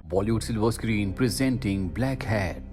Bollywood silver screen presenting black hat.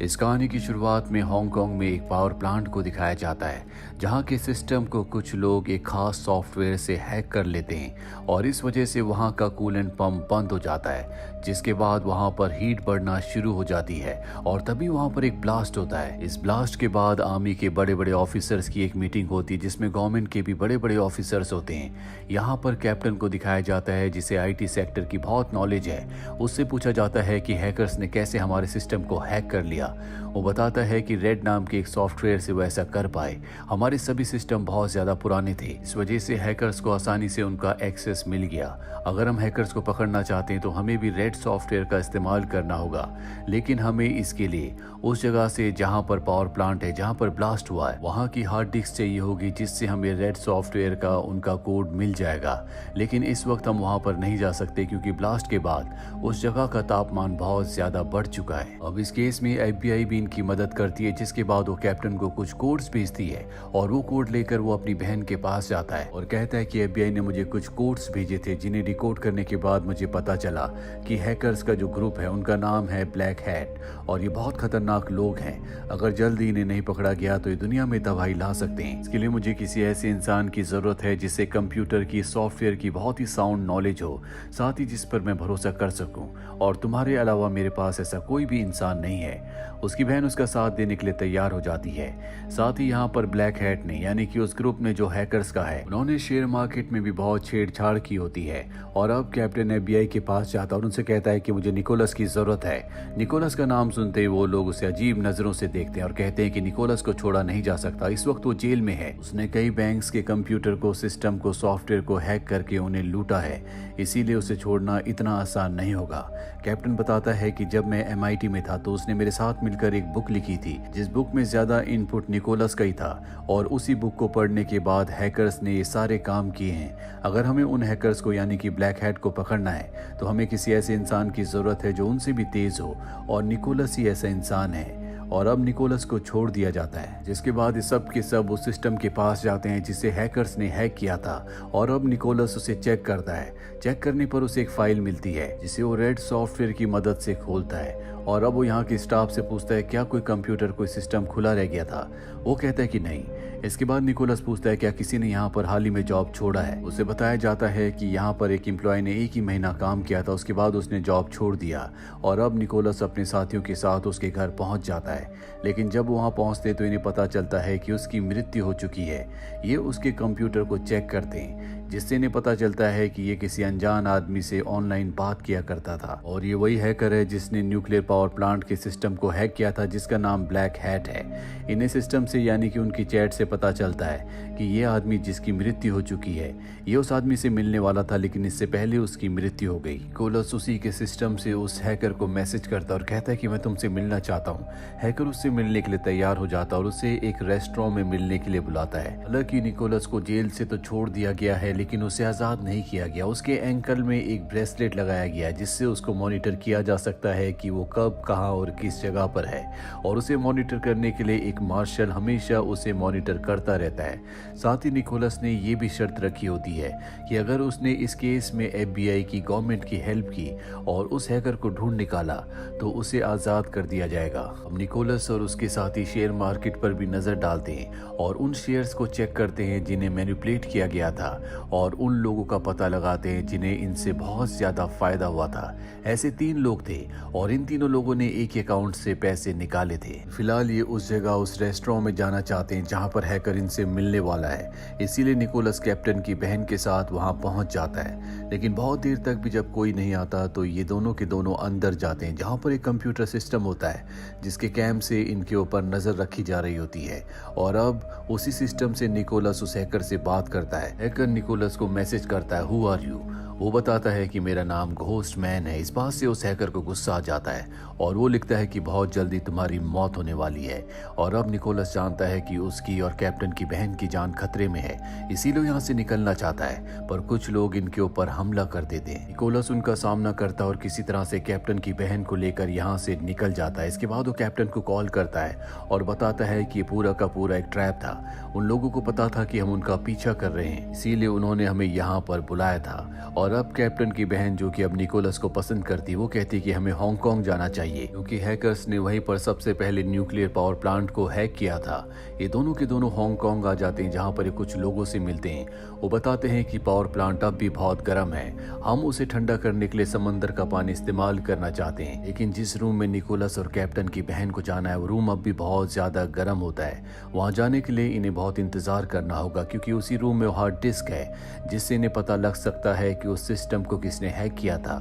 इस कहानी की शुरुआत में हांगकांग में एक पावर प्लांट को दिखाया जाता है जहां के सिस्टम को कुछ लोग एक खास सॉफ्टवेयर से हैक कर लेते हैं और इस वजह से वहां का कूलेंट पंप बंद हो जाता है, जिसके बाद वहां पर हीट बढ़ना शुरू हो जाती है और तभी वहां पर एक ब्लास्ट होता है। इस ब्लास्ट के बाद आर्मी के बड़े बड़े ऑफिसर्स की एक मीटिंग होती है जिसमें गवर्नमेंट के भी बड़े बड़े ऑफिसर्स होते हैं। यहाँ पर कैप्टन को दिखाया जाता है जिसे आईटी सेक्टर की बहुत नॉलेज है। उससे पूछा जाता है कि हैकर्स ने कैसे हमारे सिस्टम को हैक कर लिया। वो बताता है कि रेड नाम के एक सॉफ्टवेयर से वो ऐसा कर पाए। हमारे सभी सिस्टम बहुत ज्यादा पुराने थे, इस वजह से हैकर्स को आसानी से उनका एक्सेस मिल गया। अगर हम हैकर्स को पकड़ना चाहते हैं तो हमें भी रेड सॉफ्टवेयर का इस्तेमाल करना होगा, लेकिन हमें इसके लिए उस जगह से जहां पर पावर प्लांट है, जहां पर ब्लास्ट हुआ है, वहां की हार्ड डिस्क चाहिए होगी जिससे हमें रेड सॉफ्टवेयर का उनका कोड मिल जाएगा। लेकिन इस वक्त हम वहां पर नहीं जा सकते क्योंकि ब्लास्ट के बाद उस जगह का तापमान बहुत ज्यादा बढ़ चुका है। अब इस केस में एफबीआई भी इनकी मदद करती है, जिसके बाद वो कैप्टन को कुछ कोड्स भेजती है और वो कोड लेकर वो अपनी बहन के पास जाता है और कहता है कि एफबीआई ने मुझे कुछ कोड्स भेजे थे जिन्हें डिकोड करने के बाद मुझे पता चला कि हैकर्स का जो ग्रुप है उनका नाम है ब्लैक हैट और ये बहुत खतरनाक लोग हैं। अगर जल्दी इन्हें नहीं पकड़ा गया तो ये दुनिया में तबाही ला सकते हैं। इसके लिए मुझे किसी ऐसे इंसान की जरूरत है जिसे कंप्यूटर की सॉफ्टवेयर की बहुत ही साउंड नॉलेज हो, साथ ही जिस पर मैं भरोसा कर सकूं, और तुम्हारे अलावा मेरे पास ऐसा कोई भी इंसान नहीं है। उसकी बहन उसका साथ देने के लिए तैयार हो जाती है। साथ ही यहाँ पर ब्लैक हैट ने, यानी कि उस ग्रुप ने जो हैकर्स का है, उन्होंने शेयर मार्केट में भी बहुत छेड़छाड़ की होती है और अब कैप्टन एफबीआई के पास जाता और उनसे कहता है कि मुझे निकोलस की जरूरत है। निकोलस का नाम सुनते ही वो लोग उसे अजीब नजरों से देखते हैं और कहते हैं कि निकोलस को छोड़ा नहीं जा सकता, इस वक्त वो जेल में है। उसने कई बैंक्स के कंप्यूटर को, सिस्टम को, सॉफ्टवेयर को हैक करके उन्हें लूटा है, इसीलिए उसे छोड़ना इतना आसान नहीं होगा। कैप्टन बताता है कि जब मैं एमआईटी में था तो उसने मेरे साथ मिलकर एक बुक लिखी थी जिस बुक में ज्यादा इनपुट निकोलस का ही था और उसी बुक को पढ़ने के बाद हैकर्स ने ये सारे काम किए हैं। अगर हमें उन हैकर्स को, यानी कि ब्लैक हैट को पकड़ना है तो हमें किसी ऐसे इंसान की जरूरत है जो उनसे भी तेज हो और निकोलस ही ऐसा इंसान है। और अब निकोलस को छोड़ दिया जाता है, जिसके बाद ये सब के सब उस सिस्टम के पास जाते हैं जिसे हैकर्स ने हैक किया था और अब निकोलस उसे चेक करता है। चेक करने पर उसे एक फाइल मिलती है जिसे वो रेड सॉफ्टवेयर की मदद से खोलता है और अब वो यहाँ के स्टाफ से पूछता है क्या कोई कंप्यूटर, कोई सिस्टम खुला रह गया था। वो कहता है कि नहीं। इसके बाद निकोलस पूछता है क्या किसी ने यहाँ पर हाल ही में जॉब छोड़ा है। उसे बताया जाता है कि यहाँ पर एक एम्प्लॉय ने एक ही महीना काम किया था, उसके बाद उसने जॉब छोड़ दिया और अब निकोलस अपने साथियों के साथ उसके घर पहुंच जाता है। लेकिन जब वहां पहुंचते तो इन्हें पता चलता है कि उसकी मृत्यु हो चुकी है। ये उसके कंप्यूटर को चेक करते हैं जिससे इन्हें पता चलता है कि ये किसी अनजान आदमी से ऑनलाइन बात किया करता था और ये वही हैकर है जिसने न्यूक्लियर पावर प्लांट के सिस्टम को हैक किया था, जिसका नाम ब्लैक हैट है। इन्हें सिस्टम से, यानी कि उनकी चैट से पता चलता है कि ये आदमी जिसकी मृत्यु हो चुकी है ये उस आदमी से मिलने वाला था, लेकिन इससे पहले उसकी मृत्यु हो गई। निकोलस उसी के सिस्टम से उस हैकर को मैसेज करता और कहता है कि मैं तुमसे मिलना चाहता हूँ। हैकर उससे मिलने के लिए तैयार हो जाता और उसे एक रेस्टोरेंट में मिलने के लिए बुलाता है। हालांकि निकोलस को जेल से तो छोड़ दिया गया है लेकिन उसे आजाद नहीं किया गया। उसके एंकल में एक ब्रेसलेट लगाया गया है जिससे उसको मॉनिटर किया जा सकता है कि वो कब, कहाँ और किस जगह पर है और उसे मॉनिटर करने के लिए एक मार्शल हमेशा उसे मॉनिटर करता रहता है। साथ ही निकोलस ने ये भी शर्त रखी होती है कि अगर उसने इस केस में एफबीआई की, गवर्नमेंट की हेल्प की और उस हैकर को ढूंढ निकाला तो उसे आजाद कर दिया जाएगा। अब निकोलस और उसके साथी शेयर मार्केट पर भी नजर डालते हैं और उन शेयर्स को चेक करते हैं जिन्हें मैनिपुलेट किया गया था और उन लोगों का पता लगाते हैं जिन्हें इनसे बहुत ज्यादा फायदा हुआ था। ऐसे 3 लोग थे और इन तीनों लोगों ने एक अकाउंट से पैसे निकाले थे। फिलहाल ये उस जगह, उस रेस्टोरेंट में जाना चाहते हैं जहां पर हैकर इनसे मिलने वाला है, इसीलिए निकोलस कैप्टन की बहन के साथ वहां पहुंच जाता है। लेकिन बहुत देर तक भी जब कोई नहीं आता तो ये दोनों के दोनों अंदर जाते हैं जहां पर एक कंप्यूटर सिस्टम होता है जिसके कैम से इनके ऊपर नजर रखी जा रही होती है और अब उसी सिस्टम से निकोलस उस हैकर से बात करता है। हैकर निकोलस को मैसेज करता है, हु आर यू। वो बताता है कि मेरा नाम घोस्ट मैन है। इस बात से उस हैकर को गुस्सा आ जाता है और वो लिखता है कि बहुत जल्दी तुम्हारी मौत होने वाली है। और अब निकोलस जानता है कि उसकी और कैप्टन की बहन की जान खतरे में है, इसीलिए यहाँ से निकलना चाहता है, पर कुछ लोग इनके ऊपर हमला कर देते हैं। निकोलस उनका सामना करता है और किसी तरह से कैप्टन की बहन को लेकर यहाँ से निकल जाता है। इसके बाद वो कैप्टन को कॉल करता है और बताता है कि पूरा का पूरा एक ट्रैप था। उन लोगों को पता था कि हम उनका पीछा कर रहे हैं, इसीलिए उन्होंने हमें यहाँ पर बुलाया था और और अब कैप्टन की बहन, जो कि अब निकोलस को पसंद करती, वो कहती कि हमें हांगकांग जाना चाहिए क्योंकि हैकर्स ने वहीं पर सबसे पहले न्यूक्लियर पावर प्लांट को हैक किया था। ये दोनों के दोनों हांगकांग आ जाते हैं, जहाँ पर ये कुछ लोगों से मिलते हैं। वो बताते हैं कि पावर प्लांट अब भी बहुत गर्म है, हम उसे ठंडा करने के लिए समंदर का पानी इस्तेमाल करना चाहते हैं। लेकिन जिस रूम में निकोलस और कैप्टन की बहन को जाना है, वो रूम अब भी बहुत ज्यादा गर्म होता है। वहां जाने के लिए इन्हें बहुत इंतजार करना होगा क्योंकि उसी रूम में हार्ड डिस्क है, जिससे इन्हें पता लग सकता है कि उस सिस्टम को किसने हैक किया था।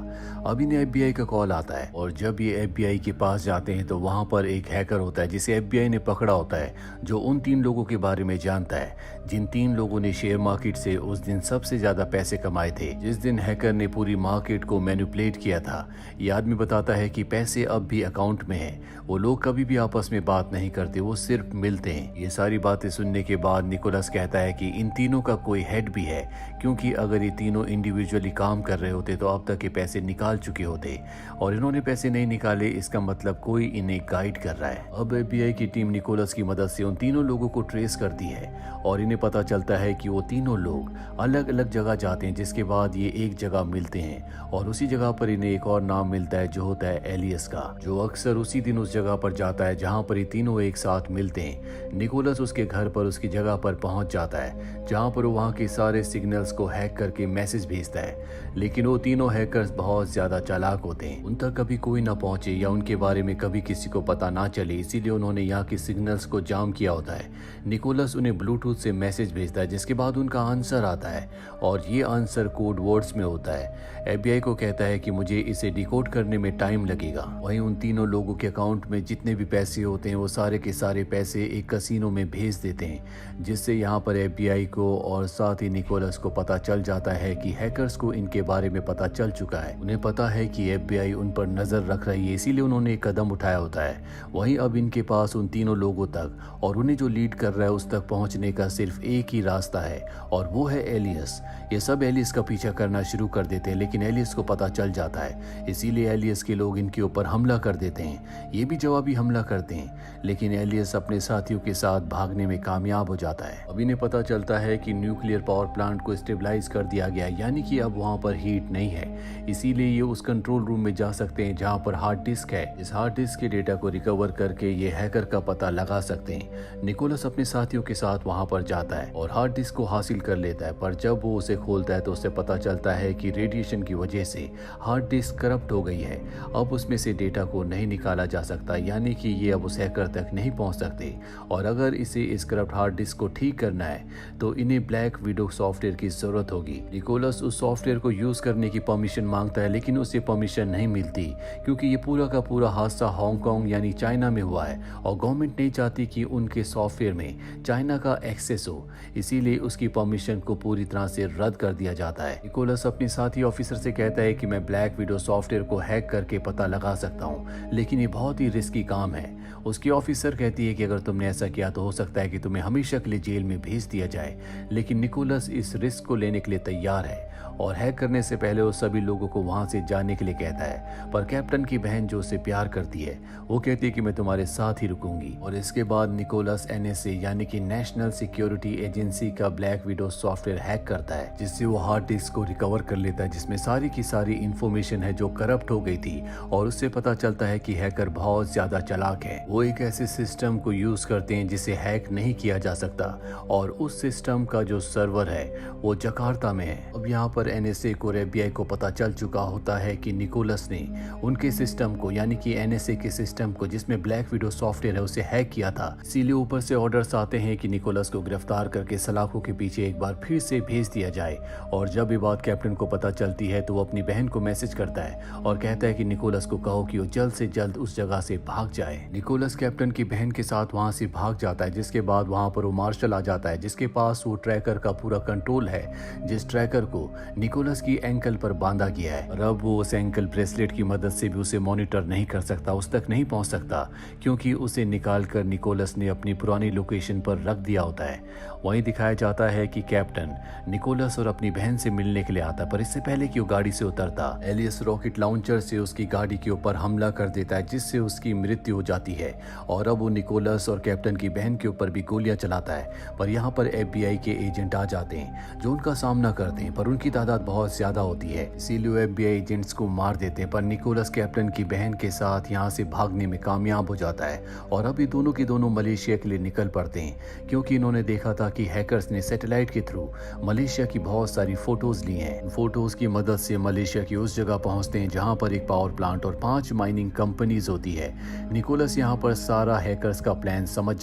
अब इन्हें FBI का कॉल आता है और जब ये FBI के पास जाते हैं तो वहां पर एक हैकर होता है जिसे FBI ने पकड़ा होता है, जो उन 3 लोगों के बारे में जानता है जिन 3 लोगों ने शेयर मार्केट से उस दिन सबसे ज्यादा पैसे कमाए थे, जिस दिन हैकर ने पूरी मार्केट को मैनिपुलेट किया था। ये आदमी बताता है कि पैसे अब भी अकाउंट में है, वो लोग कभी भी आपस में बात नहीं करते, वो सिर्फ मिलते हैं। ये सारी बातें सुनने के बाद निकोलस कहता है कि इन तीनों का कोई हेड भी है, क्योंकि अगर ये तीनों इंडिविजुअली काम कर रहे होते तो अब तक ये पैसे निकाल चुके होते, और इन्होंने पैसे नहीं निकाले, इसका मतलब कोई इन्हें गाइड कर रहा है। अब FBI की टीम निकोलस की मदद से उन तीनों लोगों को ट्रेस करती है और इन्हें पता चलता है कि वो तीनों लोग अलग अलग जगह जाते हैं, जिसके बाद ये एक जगह मिलते हैं और उसी जगह पर इन्हें एक और नाम मिलता है जो होता है एलियस का, जो अक्सर उसी दिन उस जगह पर जाता है जहां पर ये तीनों एक साथ मिलते हैं। निकोलस उसके घर पर उसकी जगह पर पहुंच जाता है जहां पर वो वहां के सारे सिग्नल्स को हैक करके मैसेज भेजता है, लेकिन वो तीनों हैकर्स बहुत ज्यादा चालाक होते हैं। उन तक कभी कोई ना पहुंचे या उनके बारे में कभी किसी को पता ना चले, इसीलिए उन्होंने यहाँ के सिग्नल्स को जाम किया होता है। निकोलस उन्हें ब्लूटूथ से मैसेज भेजता है जिसके बाद उनका आंसर आता है और ये आंसर कोड वर्ड्स में होता है। FBI को कहता है कि मुझे इसे डिकोड करने में टाइम लगेगा। वहीं उन तीनों लोगों के अकाउंट में जितने भी पैसे होते हैं वो सारे के सारे पैसे एक कसिनो में भेज देते हैं, जिससे यहाँ पर FBI को और साथ ही निकोलस को पता चल जाता है कि हैकर्स को इनके बारे में पता चल चुका है। उन्हें पता है कि FBI उन पर नजर रख रही है, इसीलिए उन्होंने एक कदम उठाया होता है। वहीं अब इनके पास उन तीनों लोगों तक और उन्हें जो लीड कर रहा है उस तक पहुंचने का सिर्फ एक ही रास्ता है और वो है एलियस। ये सब एलियस का पीछा करना शुरू कर देते हैं, लेकिन एलियस को पता चल जाता है, इसीलिए एलियस के लोग इनके ऊपर हमला कर देते हैं। ये भी जवाबी हमला करते हैं, लेकिन एलियस अपने साथियों के साथ भागने में कामयाब हो जाता है। अब इन्हें पता चलता है कि न्यूक्लियर पावर प्लांट को स्टेबलाइज कर दिया गया, यानी कि अब वहां पर हीट नहीं है, इसीलिए ये उस कंट्रोल रूम में जा सकते हैं जहां पर हार्ड डिस्क है। इस हार्ड डिस्क के डेटा को रिकवर करके ये हैकर का पता लगा सकते हैं। निकोलस अपने साथियों के साथ वहां पर जाता है और हार्ड डिस्क को हासिल कर लेता है, पर जब वो उसे खोलता है तो उसे पता चलता है कि रेडिएशन की वजह से हार्ड डिस्क करप्ट हो गई है। अब उसमें से डेटा को नहीं निकाला जा सकता, यानी कि ये अब उस हैकर तक नहीं पहुंच सकते, और अगर इसे इस करप्ट हार्ड डिस्क को ठीक करना है तो इन्हें ब्लैक विडो सॉफ्टवेयर की जरूरत होगी। निकोलस उस सॉफ्टवेयर को यूज करने की परमिशन मांगता है, लेकिन उसे परमिशन नहीं मिलती क्योंकि ये पूरा का पूरा हादसा हांगकांग यानी चाइना में हुआ है और गवर्नमेंट नहीं चाहती कि उनके सॉफ्टवेयर में चाइना का एक्सेस हो, इसीलिए उसकी परमिशन को पूरी तरह से रद्द कर दिया जाता है। निकोलस अपने साथी ऑफिसर से कहता है कि मैं ब्लैक विडो सॉफ्टवेयर को हैक करके पता लगा सकता हूँ, लेकिन ये बहुत ही रिस्की काम है। उसकी ऑफिसर कहती है कि अगर तुमने ऐसा किया तो हो सकता है कि तुम्हें हमेशा के लिए जेल में भेज दिया जाए, लेकिन निकोलस इस रिस्क को लेने के लिए तैयार है और हैक करने से पहले वो सभी लोगों को वहां से जाने के लिए कहता है। पर कैप्टन की बहन जो उसे प्यार करती है वो कहती है कि मैं तुम्हारे साथ ही रुकूंगी, और इसके बाद निकोलस NSA यानी कि नेशनल सिक्योरिटी एजेंसी का ब्लैक विडो सॉफ्टवेयर हैक करता है, जिससे वो हार्ड डिस्क को रिकवर कर लेता है जिसमें सारी की सारी इंफॉर्मेशन है जो करप्ट हो गई थी, और उससे पता चलता है कि हैकर बहुत ज्यादा चालाक है। वो एक ऐसे सिस्टम को यूज करते हैं जिसे हैक नहीं किया जा सकता, और उस सिस्टम का जो सर्वर है वो जकार्ता में है। अब यहाँ पर NSA को और FBI को पता चल चुका होता है कि निकोलस ने उनके सिस्टम को यानी कि NSA के सिस्टम को जिसमें ब्लैक विडो सॉफ्टवेयर है उसे हैक किया था, इसीलिए ऊपर से ऑर्डर्स आते हैं कि निकोलस को गिरफ्तार करके सलाखों के पीछे एक बार फिर से भेज दिया जाए। और जब ये बात कैप्टन को पता चलती है तो वो अपनी बहन को मैसेज करता है और कहता है कि निकोलस को कहो कि वो जल्द से जल्द उस जगह से भाग जाए। निकोलस कैप्टन की बहन के साथ वहां से भाग जाता है, जिसके बाद वहां पर वो मार्शल आ जाता है जिसके पास वो ट्रैकर का पूरा कंट्रोल है, जिस ट्रैकर को निकोलस की एंकल पर बांधा गया है। और अब वो उस एंकल ब्रेसलेट की मदद से भी उसे मॉनिटर नहीं कर सकता, उस तक नहीं पहुंच सकता, क्योंकि उसे निकालकर निकोलस ने अपनी पुरानी लोकेशन पर रख दिया होता है। वहीं दिखाया जाता है कि कैप्टन निकोलस और अपनी बहन से मिलने के लिए आता है, पर इससे पहले कि वो गाड़ी से उतरता, एलियस रॉकेट लॉन्चर से उसकी गाड़ी के ऊपर हमला कर देता है जिससे उसकी मृत्यु हो जाती है। और अब वो निकोलस और कैप्टन की बहन के ऊपर भी गोलियां चलाता है, पर यहाँ पर FBI के एजेंट आ जाते हैं जो उनका सामना करते हैं, पर उनकी तादाद तादाद बहुत ज्यादा होती है, इसीलिए वो FBI एजेंट्स को मार देते हैं। पर निकोलस कैप्टन की बहन के साथ यहाँ से भागने में कामयाब हो जाता है और अभी दोनों के दोनों मलेशिया के लिए निकल पड़ते हैं, क्योंकि इन्होंने देखा था कि हैकर्स ने सैटेलाइट के थ्रू मलेशिया की बहुत सारी फोटोज ली हैं। फोटोज की मदद से मलेशिया की उस जगह पहुंचते हैं जहां पर एक पावर प्लांट और 5 माइनिंग कंपनीज होती है। निकोलस यहां पर सारा हैकर्स का प्लान समझ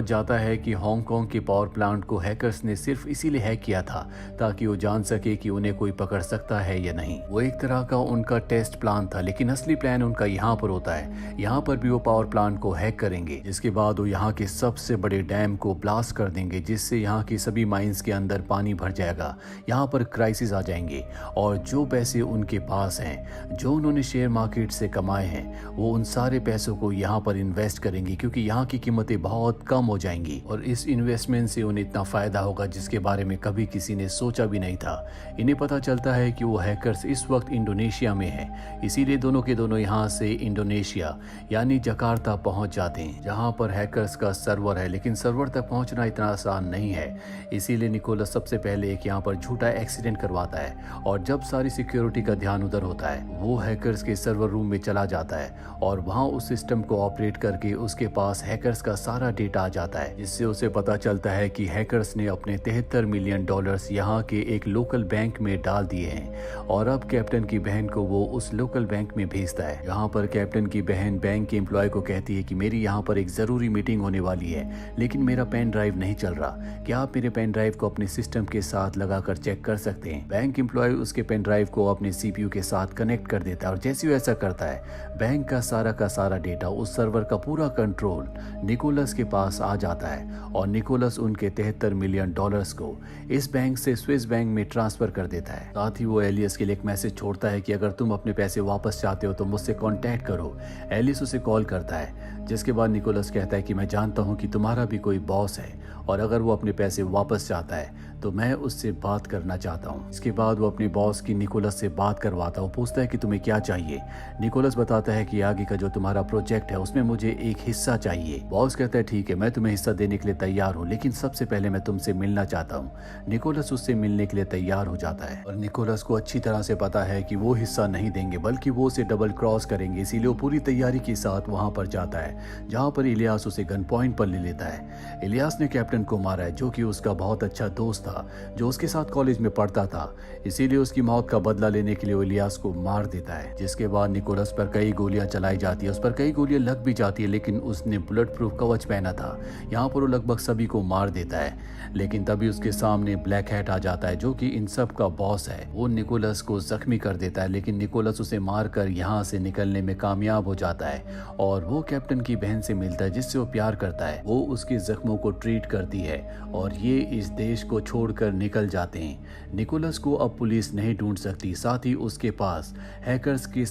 जाता है कि हांगकांग के पावर प्लांट को हैकर्स ने सिर्फ इसीलिए हैक किया था ताकि वो जान सके कि उन्हें कोई पकड़ सकता है या नहीं। वो एक तरह का उनका टेस्ट प्लान था, लेकिन असली प्लान उनका यहाँ पर होता है। यहाँ पर भी वो पावर प्लांट को हैक करेंगे, जिसके बाद वो यहाँ के सबसे बड़े डैम को ब्लास्ट कर देंगे, जिससे यहाँ की सभी माइंस के अंदर पानी भर जाएगा। यहाँ पर क्राइसिस आ जाएंगे और जो पैसे उनके पास हैं, जो उन्होंने शेयर मार्केट से कमाए हैं, वो उन सारे पैसों को यहाँ पर इन्वेस्ट करेंगे, क्योंकि यहाँ की कीमतें बहुत कम हो जाएंगी और इस इन्वेस्टमेंट से उन्हें इतना फायदा होगा जिसके बारे में कभी किसी ने सोचा भी नहीं था। इन्हें पता चलता है कि वो हैकर्स इस वक्त इंडोनेशिया में है, इसीलिए दोनों के दोनों यहाँ से इंडोनेशिया यानी जकार्ता पहुंच जाते हैं, जहां पर हैकर्स का सर्वर है। लेकिन सर्वर तक पहुंचना इतना आसान नहीं है, इसीलिए निकोलस सबसे पहले एक यहाँ पर झूठा एक्सीडेंट करवाता है और जब सारी सिक्योरिटी का ध्यान उधर होता है, वो हैकर्स के सर्वर रूम में चला जाता है और वहां उस सिस्टम को ऑपरेट करके उसके पास हैकर्स का सारा डेटा आ जाता है, जिससे उसे पता चलता है कि हैकर्स ने अपने $73 मिलियन यहाँ के एक लोकल बैंक में डाल दिए हैं और अब कैप्टन की बहन को वो उस लोकल बैंक में भेजता है। यहाँ पर कैप्टन की बहन बैंक के एम्प्लॉय को कहती है कि मेरी यहाँ पर एक जरूरी मीटिंग होने वाली है, लेकिन मेरा पेन ड्राइव नहीं चल रहा, क्या आप मेरे पेन ड्राइव को अपने सिस्टम के साथ लगाकर चेक कर सकते हैं। बैंक एम्प्लॉय उसके पेन ड्राइव को अपने CPU के साथ कनेक्ट कर देता है और जैसे वो ऐसा करता है, बैंक का सारा डेटा, उस सर्वर का पूरा कंट्रोल निकोलस के पास आ जाता है और निकोलस उनके $73 मिलियन को इस बैंक से स्विस बैंक में ट्रांसफर कर देता है। साथ ही वो एलियस के लिए एक मैसेज छोड़ता है कि अगर तुम अपने पैसे वापस चाहते हो तो मुझसे कांटेक्ट करो। एलियस उसे कॉल करता है, जिसके बाद निकोलस कहता है कि मैं जानता हूं कि तुम्हारा भी कोई बॉस है और अगर वो अपने पैसे वापस चाहता है तो मैं उससे बात करना चाहता हूं। इसके बाद वो अपने बॉस की निकोलस से बात करवाता है। वो पूछता है कि तुम्हें क्या चाहिए। निकोलस बताता है कि आगे का जो तुम्हारा प्रोजेक्ट है उसमें मुझे एक हिस्सा चाहिए। बॉस कहता है ठीक है, मैं तुम्हें हिस्सा देने के लिए तैयार हूँ, लेकिन सबसे पहले मैं तुमसे मिलना चाहता हूँ। निकोलस उससे मिलने के लिए तैयार हो जाता है और निकोलस को अच्छी तरह से पता है कि वो हिस्सा नहीं देंगे, बल्कि वो उसे डबल क्रॉस करेंगे, इसीलिए वो पूरी तैयारी के साथ वहां पर जाता है, जहां पर इलियास उसे गन पॉइंट पर ले लेता है। इलियास ने कैप्टन को मारा है, जो कि उसका बहुत अच्छा दोस्त था, जो उसके साथ कॉलेज में पढ़ता था, इसीलिए उसकी मौत का बदला लेने के लिए वो इलियास को मार देता है। जिसके बाद निकोलस पर कई गोलियां चलाई जाती है, उस पर कई गोलियां लग भी जाती है, लेकिन उसने बुलेट प्रूफ कवच पहना था। यहाँ पर वो लगभग सभी को मार देता है, लेकिन तभी उसके सामने ब्लैक हैट आ जाता है, जो कि इन सब का बॉस है। वो निकोलस को जख्मी कर देता है, लेकिन निकोलस उसे मारकर यहाँ से निकलने में कामयाब हो जाता है और वो कैप्टन की बहन से मिलता है, जिससे वो प्यार करता है। वो उसके जख्मों को ट्रीट करती है और ये इस देश को छोड़कर निकल जाते हैं। निकोलस को अब पुलिस नहीं ढूंढ सकती, साथ ही उसके पास हैकर्स के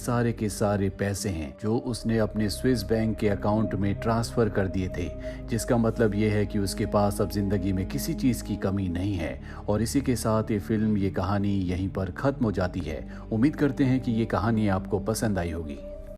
सारे पैसे हैं जो उसने अपने स्विस बैंक के अकाउंट में ट्रांसफर कर दिए थे, जिसका मतलब ये है कि उसके पास अब जिंदगी में किसी चीज की कमी नहीं है। और इसी के साथ ये फिल्म, ये कहानी यहीं पर खत्म हो जाती है। उम्मीद करते हैं कि ये कहानी आपको पसंद आई होगी।